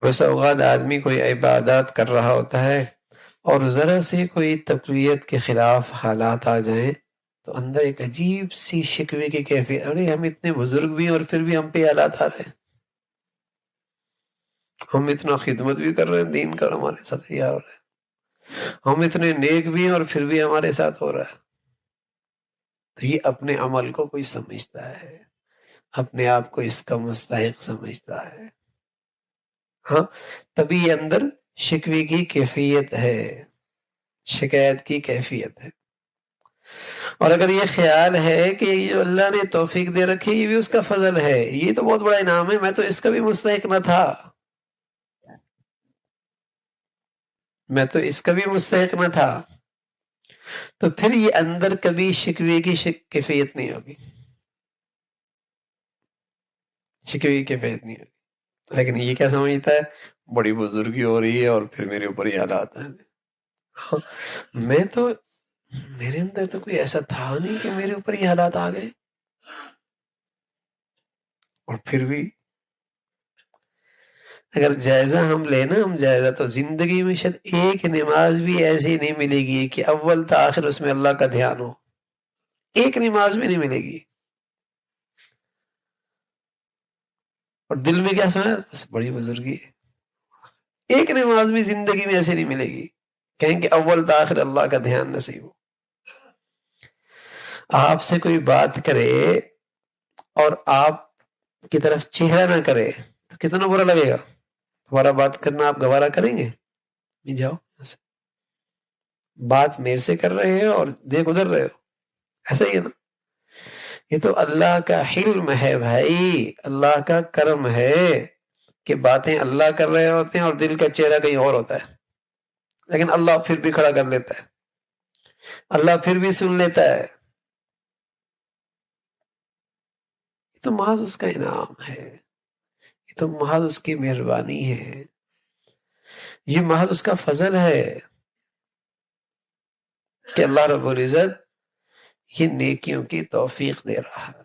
بس اوقات آدمی کوئی عبادات کر رہا ہوتا ہے اور ذرا سے کوئی تقویت کے خلاف حالات آ جائیں تو اندر ایک عجیب سی شکوے کی کیفیت، ارے ہم اتنے بزرگ بھی ہیں اور پھر بھی ہم پہ حالات آ رہے ہیں، ہم اتنا خدمت بھی کر رہے ہیں دین کا، ہمارے ساتھ یہ ہو رہا ہے، ہم اتنے نیک بھی ہیں اور پھر بھی ہمارے ساتھ ہو رہا ہے۔ تو یہ اپنے عمل کو کوئی سمجھتا ہے، اپنے آپ کو اس کا مستحق سمجھتا ہے، ہاں تبھی یہ اندر شکوے کی کیفیت ہے، شکایت کی کیفیت ہے۔ اور اگر یہ خیال ہے کہ یہ جو اللہ نے توفیق دے رکھی یہ بھی اس کا فضل ہے، یہ تو بہت بڑا انعام ہے، میں تو اس کا بھی مستحق نہ تھا، میں تو اس کا بھی مستحق نہ تھا، تو پھر یہ اندر کبھی شکوے کی کیفیت نہیں ہوگی، شکوے کی کیفیت نہیں ہوگی۔ لیکن یہ کیا سمجھتا ہے، بڑی بزرگی ہو رہی ہے اور پھر میرے اوپر یہ حالات ہیں، ہاں میں تو، میرے اندر تو کوئی ایسا تھا نہیں کہ میرے اوپر یہ حالات آ گئے، اور پھر بھی اگر جائزہ ہم لینا، ہم جائزہ تو زندگی میں شاید ایک نماز بھی ایسی نہیں ملے گی کہ اول تا آخر اس میں اللہ کا دھیان ہو، ایک نماز بھی نہیں ملے گی، اور دل میں کیا سوچا، بس بڑی بزرگی ہے، ایک نماز بھی زندگی میں ایسے نہیں ملے گی کہیں کہ اول تا آخر اللہ کا دھیان نصیب ہو۔ آپ سے کوئی بات کرے اور آپ کی طرف چہرہ نہ کرے تو کتنا برا لگے گا، تمہارا بات کرنا آپ گوارا کریں گے؟ نہیں، جاؤ، بات میرے سے کر رہے ہو اور دیکھ ادھر رہے ہو، ایسا ہی ہے نا، یہ تو اللہ کا حلم ہے بھائی، اللہ کا کرم ہے کہ باتیں اللہ کر رہے ہوتے ہیں اور دل کا چہرہ کہیں اور ہوتا ہے، لیکن اللہ پھر بھی کھڑا کر لیتا ہے، اللہ پھر بھی سن لیتا ہے، یہ تو محض اس کا انعام ہے، یہ تو محض اس کی مہربانی ہے، یہ محض اس کا فضل ہے کہ اللہ رب العزت یہ نیکیوں کی توفیق دے رہا ہے۔